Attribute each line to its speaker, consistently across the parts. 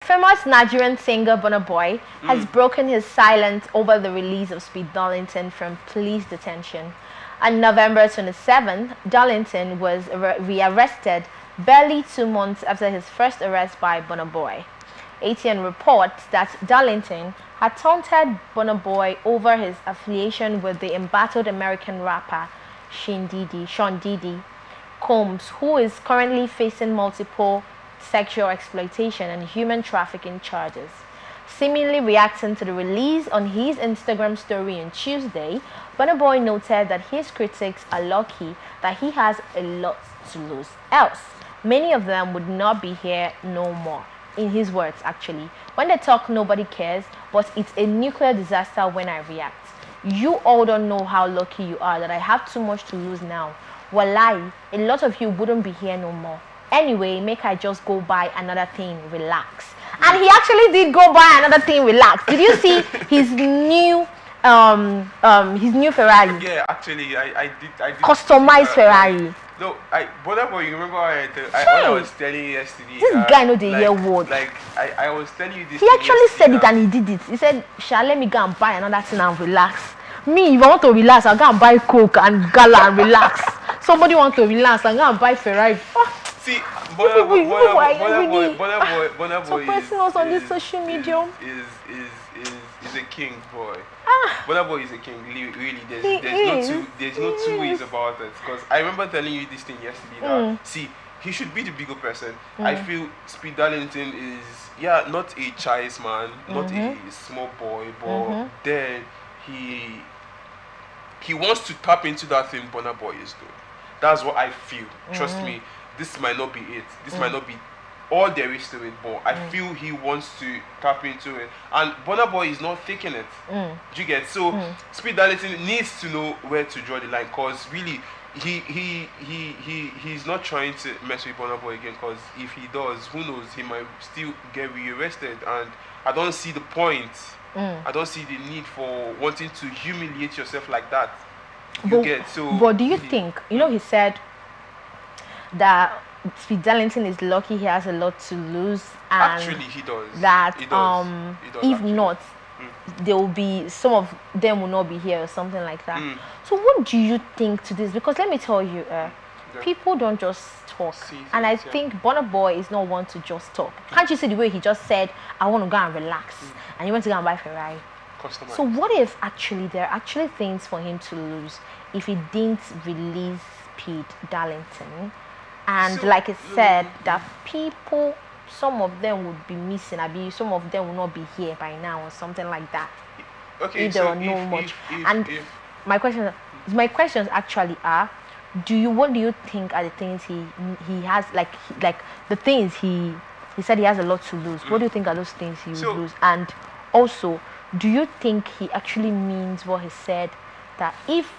Speaker 1: famous Nigerian singer Burna Boy has broken his silence over the release of Speed Darlington from police detention. On November 27th, Darlington was rearrested barely 2 months after his first arrest by Burna Boy. ATN reports that Darlington had taunted Burna Boy over his affiliation with the embattled American rapper Sean Diddy Combs, who is currently facing multiple sexual exploitation and human trafficking charges. Seemingly reacting to the release on his Instagram story on Tuesday, Burna Boy noted that his critics are lucky that he has a lot to lose. Else, many of them would not be here no more. In his words, actually, when they talk, nobody cares, but it's a nuclear disaster when I react. You all don't know how lucky you are that I have too much to lose now. Wallahi, a lot of you wouldn't be here no more. Anyway, make I just go buy another thing, relax. And he actually did go buy another thing, relax. Did you see his new Ferrari?
Speaker 2: Yeah, actually, I did.
Speaker 1: Customized Ferrari.
Speaker 2: No, Burna Boy, you remember what I was telling you yesterday?
Speaker 1: This guy know the year word.
Speaker 2: Like, I was telling you this.
Speaker 1: He actually said it and he did it. He said, "Shall let me go and buy another thing and relax." Me, if I want to relax, I'll go and buy Coke and Gala and relax. Somebody want to relax, I'll go and buy Ferrari.
Speaker 2: See, Burna Boy
Speaker 1: suppressing us on this social media
Speaker 2: is a king, boy.
Speaker 1: Ah.
Speaker 2: Burna Boy is a king, really. There's no two ways about it. Because I remember telling you this thing yesterday. That, see, he should be the bigger person. I feel Speed Darlington is, not a child man, not a small boy, but then he wants to tap into that thing Burna Boy is doing. That's what I feel. Trust me, this might not be it. This might not be all there is to it, but I feel he wants to tap into it. And Burna Boy is not taking it. Do you get? So Speed Darlington needs to know where to draw the line, because really he's not trying to mess with Burna Boy again, because if he does, who knows, he might still get rearrested, and I don't see the point. I don't see the need for wanting to humiliate yourself like that.
Speaker 1: But do you think, he said that Speed Darlington is lucky he has a lot to lose, and
Speaker 2: actually he does.
Speaker 1: That
Speaker 2: he does
Speaker 1: if
Speaker 2: actually.
Speaker 1: not, there will be, some of them will not be here or something like that. So what do you think to this? Because let me tell you, people don't just talk, and I think Burna Boy is not one to just talk. Can't you see the way he just said, I want to go and relax, and he went to go and buy Ferrari?
Speaker 2: Customized.
Speaker 1: So what if actually there are actually things for him to lose if he didn't release Speed Darlington? And like I said, that people, some of them would be missing, some of them will not be here by now or something like that.
Speaker 2: Okay,
Speaker 1: if there
Speaker 2: so
Speaker 1: are no much. My questions actually are, what do you think are the things he has, like the things he said he has a lot to lose. What do you think are those things he would lose? And also, do you think he actually means what he said, that if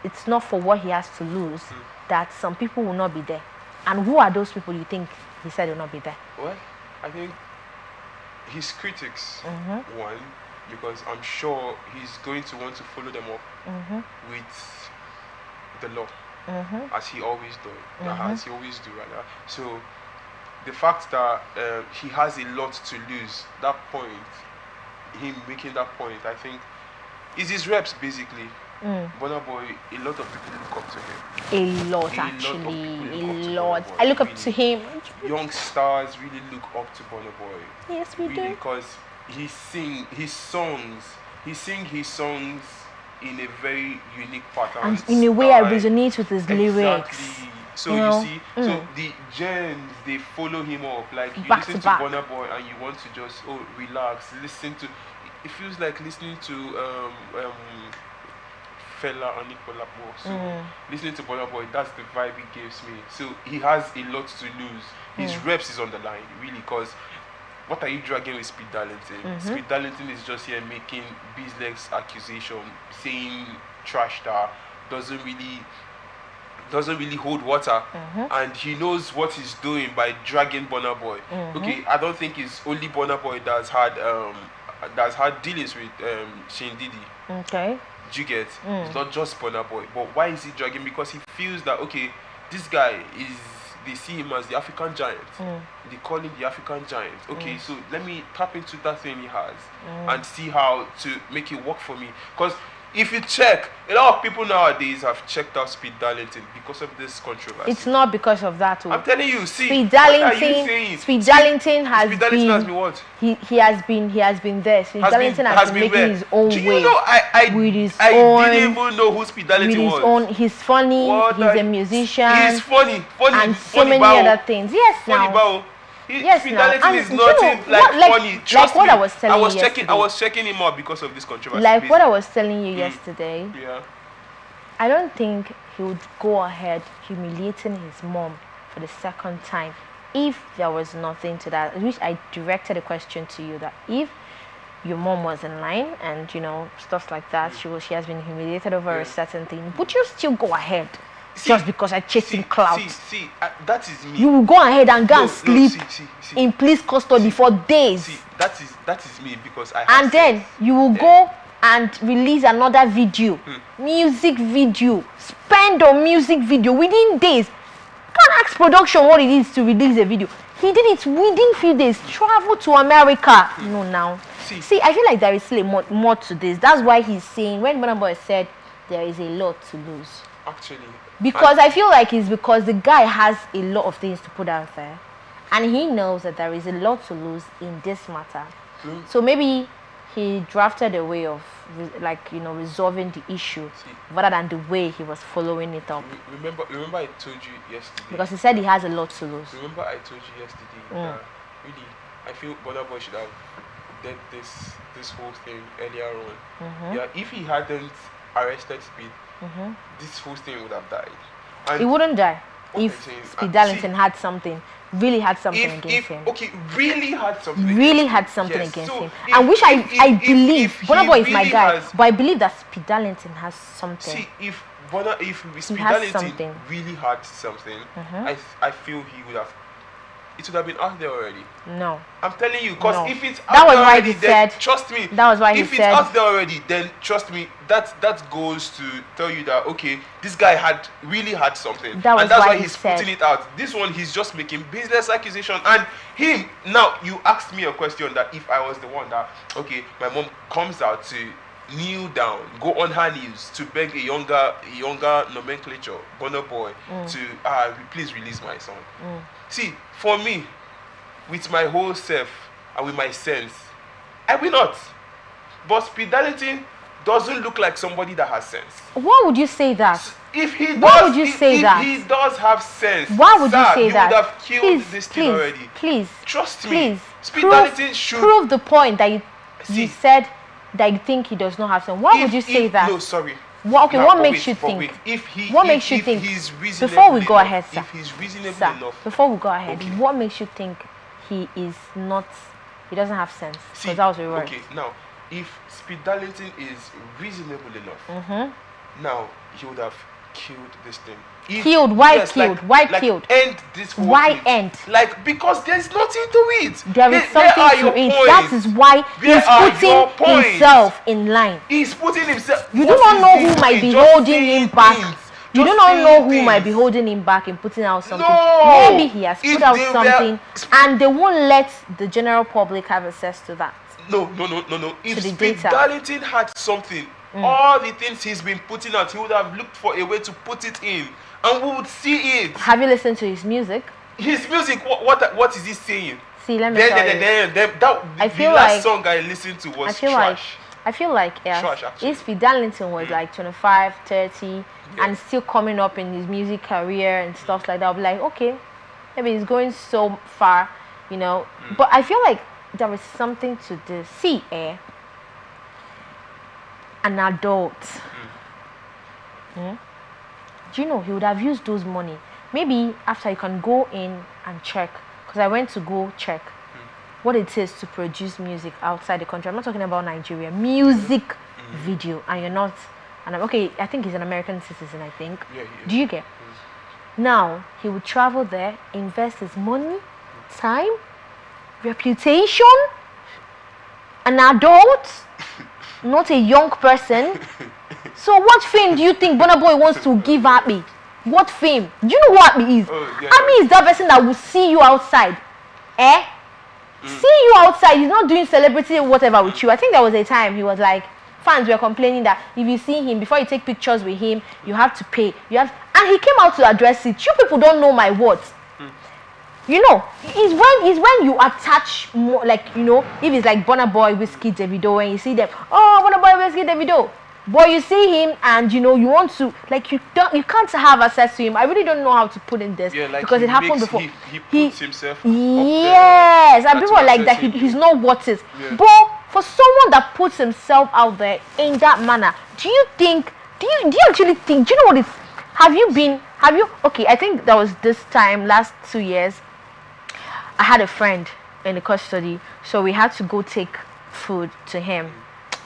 Speaker 1: it's not for what he has to lose, that some people will not be there? And who are those people you think he said will not be there?
Speaker 2: Well, I think his critics, one, because I'm sure he's going to want to follow them up with the law, as he always does, as he always do, rather. So the fact that he has a lot to lose, that point, him making that point, I think, is his reps basically. Burna Boy, a lot of people look up to him.
Speaker 1: A lot, actually. I look up to him.
Speaker 2: Young stars really look up to Burna Boy.
Speaker 1: Yes, we do.
Speaker 2: Because he sings his songs in a very unique pattern.
Speaker 1: And in a way I resonate with his lyrics.
Speaker 2: Exactly. So you see, so the gens, they follow him up. Like, you listen to Burna Boy and you want to just relax, listen to. It feels like listening to Fela and Nicola. So listening to Burna Boy, that's the vibe he gives me. So he has a lot to lose. His reps is on the line, really, because what are you dragging with Speed Darlington? Speed Darlington is just here making business accusation, saying trash that doesn't really hold water, and he knows what he's doing by dragging Burna Boy. Okay, I don't think it's only Burna Boy that's had dealings with Sean Diddy.
Speaker 1: Okay.
Speaker 2: Do you get? It's not just Burna Boy, but why is he dragging? Because he feels that, okay, this guy is they see him as the African giant. They call him the African giant. Okay, so let me tap into that thing he has and see how to make it work for me. Because if you check, a lot of people nowadays have checked out Speed Darlington because of this controversy.
Speaker 1: It's not because of that.
Speaker 2: I'm telling you, see,
Speaker 1: Speed Darlington has
Speaker 2: been what?
Speaker 1: He has been there. Speed Darlington has been making his own way.
Speaker 2: You know, I didn't even know who Speed Darlington was.
Speaker 1: He's funny. He's a musician.
Speaker 2: He's funny,
Speaker 1: and so many other things. Yes, now.
Speaker 2: Speed Darlington is nothing funny. Trust me.
Speaker 1: What I was telling you yesterday.
Speaker 2: I was checking him out because of this controversy.
Speaker 1: Like what I was telling you yesterday.
Speaker 2: Yeah.
Speaker 1: I don't think he would go ahead humiliating his mom for the second time if there was nothing to that. Which I directed a question to you, that if your mom was in line and stuff like that, she has been humiliated over a certain thing, would you still go ahead? Just because I chasing clout.
Speaker 2: That is me.
Speaker 1: You will go ahead and go and sleep in police custody for days.
Speaker 2: That is me because I.
Speaker 1: And then you will go and release another video, music video. Spend on music video within days. Can't ask production what it is to release a video. He did it within few days. Travel to America. No, now. See, I feel like there is still more to this. That's why he's saying when Burna Boy said there is a lot to lose.
Speaker 2: Actually.
Speaker 1: Because I feel like it's because the guy has a lot of things to put out there, and he knows that there is a lot to lose in this matter. So maybe he drafted a way of resolving the issue rather than the way he was following it up.
Speaker 2: Remember I told you yesterday.
Speaker 1: Because he said he has a lot to lose.
Speaker 2: Remember I told you yesterday that really I feel Burna Boy should have did this whole thing earlier on. Yeah, if he hadn't arrested Speed, this whole thing would have died. And
Speaker 1: it wouldn't die if Speed Darlington had something, really had something against him.
Speaker 2: Okay, really had something
Speaker 1: against him. And which I believe, Burna Boy is my guy, but I believe that Speed Darlington has something.
Speaker 2: See, if Speed Darlington really had something, I feel it would have been out there already.
Speaker 1: No.
Speaker 2: I'm telling you, because if it's out there already, then trust me.
Speaker 1: That was why he said.
Speaker 2: If it's out there already, then trust me, that goes to tell you that, okay, this guy really had something. And that's why he's putting it out. This one, he's just making business accusation. And him, now, you asked me a question that if I was the one that, okay, my mom comes out to kneel down, go on her knees to beg a younger nomenclature, Burna Boy, to please release my son. See, for me, with my whole self and with my sense, I will not. But Speed Darlington doesn't look like somebody that has sense.
Speaker 1: Why would you say that?
Speaker 2: If he does have sense,
Speaker 1: why would you say that?
Speaker 2: He would have killed this thing already.
Speaker 1: Please,
Speaker 2: trust me. Speed Darlington should
Speaker 1: prove the point that you said that you think he does not have sense. Why would you say that?
Speaker 2: No, sorry.
Speaker 1: What makes you think? What makes you think? Before we go ahead, sir.
Speaker 2: If he's reasonable enough.
Speaker 1: Before we go ahead, what makes you think he doesn't have sense? Because that was a word.
Speaker 2: Okay, now, if Speed Darlington is reasonable enough, now he would have killed this thing.
Speaker 1: Killed? Why killed? Why killed?
Speaker 2: End this whole
Speaker 1: Why
Speaker 2: thing.
Speaker 1: end?
Speaker 2: Because there's nothing to it.
Speaker 1: There is something to it. That is why he's putting himself in line.
Speaker 2: He's putting himself.
Speaker 1: You do not know who might be holding him back. You do not know who might be holding him back in putting out something.
Speaker 2: No.
Speaker 1: Maybe he has put out something and they won't let the general public have access to that.
Speaker 2: No. If Speed Darlington had something, all the things he's been putting out, he would have looked for a way to put it in. And we would see it.
Speaker 1: Have you listened to his music?
Speaker 2: His music, what is he saying?
Speaker 1: See, let me tell you.
Speaker 2: The last song I listened to was trash.
Speaker 1: I feel like if Speed Darlington was like 25, 30, and still coming up in his music career and stuff like that, I'll be like, okay, maybe he's going so far, But I feel like there is something to this. See, an adult. Do you know he would have used those money? Maybe after you can go in and check, because I went to go check what it is to produce music outside the country. I'm not talking about Nigeria. Music video, and you're not. And okay, I think he's an American citizen. I think.
Speaker 2: Yeah,
Speaker 1: do you get? Now he would travel there, invest his money, time, reputation. An adult, not a young person. So what fame do you think Burna Boy wants to give Akpi? What fame? Do you know what Akpi is? Akpi is that person that will see you outside. See you outside. He's not doing celebrity whatever with you. I think there was a time he was like, fans were complaining that if you see him, before you take pictures with him, you have to pay. And he came out to address it. You people don't know my words. You know, it's when you attach more, like, you know, if it's like Burna Boy, Whiskey, Davido, and you see them, oh, Burna Boy, Whiskey, Davido. But you see him and, you know, you want to, like, you can't have access to him. I really don't know how to put in this,
Speaker 2: like
Speaker 1: because it happened before.
Speaker 2: He puts himself
Speaker 1: yes, and people are like that. He's not what is. But for someone that puts himself out there in that manner, do you actually think, do you know what it's, okay, I think that was this time, last 2 years, I had a friend in the custody, so we had to go take food to him.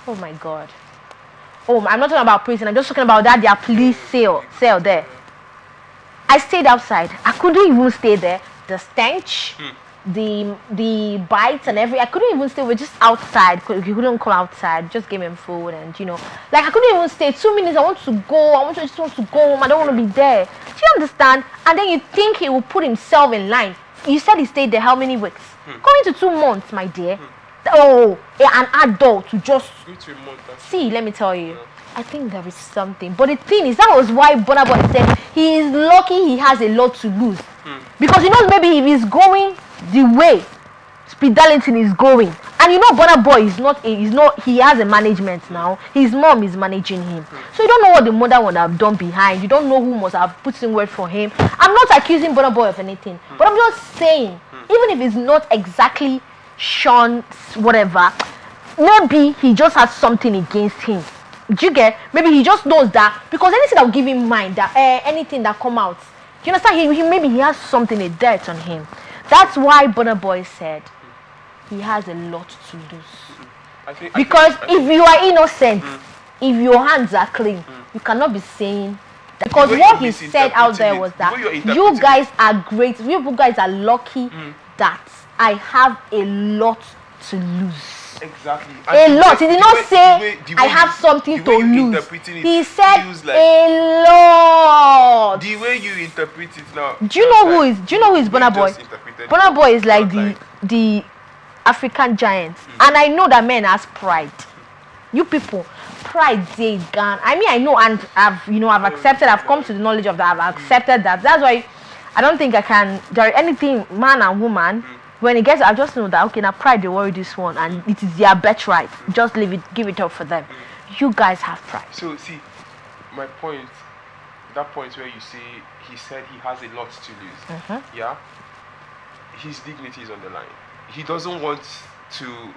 Speaker 1: Oh my God. Oh, I'm not talking about prison. I'm just talking about that their police cell there. I stayed outside. I couldn't even stay there. The stench, the bites and I couldn't even stay. We're just outside. He couldn't come outside. Just gave him food and, you know, like I couldn't even stay. 2 minutes. I want to go. I just want to go home. I don't want to be there. Do you understand? And then you think he will put himself in line. You said he stayed there how many weeks? Going to 2 months, my dear. Oh, an adult to just see. Let me tell you, I think there is something. But the thing is, that was why Burna Boy said he is lucky he has a lot to lose, because he knows maybe if he's going the way Speed Darlington is going, and you know Burna Boy he has a management now. His mom is managing him, so you don't know what the mother would have done behind. You don't know who must have put in word for him. I'm not accusing Burna Boy of anything, but I'm just saying, even if it's not exactly Sean's whatever, maybe he just has something against him. Do you get? Maybe he just knows that, because anything that will give him mind, that anything that come out, you understand? Maybe he has something, a dirt on him. That's why Burna Boy said he has a lot to lose. Because if you are innocent, if your hands are clean, you cannot be saying that. Because what he said out there was that you guys are great, you guys are lucky that I have a lot to lose.
Speaker 2: Exactly.
Speaker 1: A lot. He did not say I have something to lose. He said a lot.
Speaker 2: The way you interpret it now.
Speaker 1: Do you know who is Burna Boy? Burna Boy is like the African giant. And I know that man has pride. You people, pride they gone. I mean, I know, and I've accepted, I've come to the knowledge of that, I've accepted that. That's why I don't think I can anything, man and woman. When it gets, I just know that, okay, now pride, they worry this one, and it is their birthright. Just give it up for them. You guys have pride.
Speaker 2: So, see, my point, that point where you say he said he has a lot to lose, yeah? His dignity is on the line. He doesn't want to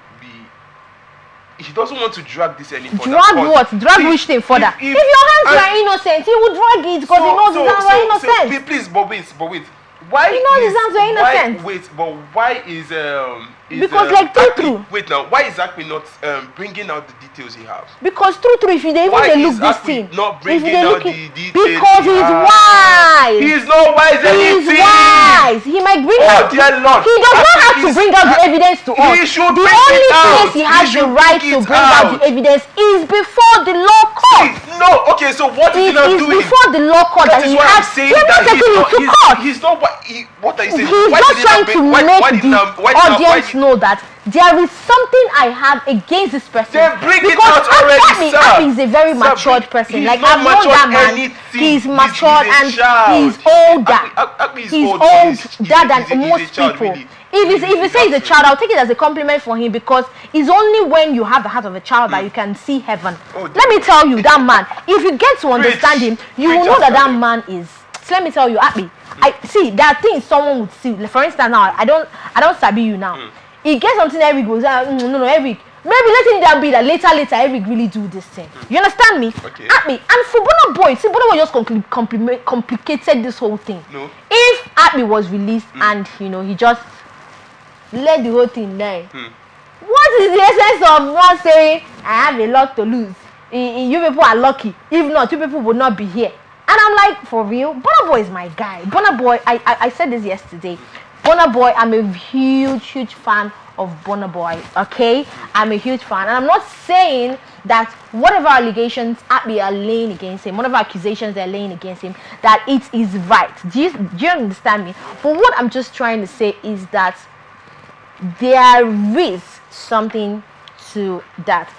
Speaker 2: drag this any further.
Speaker 1: Drag what? Drag which thing further? If your hands are innocent, he will drag it because he knows his hands are innocent.
Speaker 2: So, please, but wait. Why
Speaker 1: you know his hands are innocent.
Speaker 2: Why is
Speaker 1: because like true.
Speaker 2: Wait now, why is Akpi not bringing out the details he has?
Speaker 1: Because true, if they even look this thing,
Speaker 2: not bringing out the details?
Speaker 1: Because he's wise.
Speaker 2: He's not wise.
Speaker 1: He's wise. He might bring out.
Speaker 2: Dear Lord.
Speaker 1: He does not have to bring out the evidence to us.
Speaker 2: He should
Speaker 1: the only place he has the right to bring out the evidence is before the law court.
Speaker 2: No, okay, so what is he not doing?
Speaker 1: It's before the law court that he has.
Speaker 2: He's not. What are you saying?
Speaker 1: He's not trying to make the audience know that there is something I have against this person.
Speaker 2: They bring it out already, sir.
Speaker 1: Akpi is a very matured person. Like I've known that man. He's matured and he's older. He's older than most people. If you say he's a child, I'll take it as a compliment for him, because it's only when you have the heart of a child that you can see heaven. Let me tell you, that man, if you get to understand him, you will know that that man is. So let me tell you, Akpi, I see there are things someone would see. For instance, now I don't sabi you now. He gets something Eric goes, no, Eric. Maybe let it be that later Eric really do this thing. You understand me?
Speaker 2: Okay.
Speaker 1: Akpi, and for Burna Boy, see, Burna Boy just complicated this whole thing.
Speaker 2: No.
Speaker 1: If Akpi was released and he just let the whole thing die, what is the essence of one saying I have a lot to lose? You people are lucky. If not, you people would not be here. And I'm like, for real, Burna Boy is my guy. Burna Boy, I said this yesterday. Burna Burna Boy, I'm a huge fan of Burna Boy. Okay, I'm a huge fan, and I'm not saying that whatever allegations Akpi are laying against him, whatever accusations they're laying against him, that it is right. Do you understand me? But what I'm just trying to say is that there is something to that.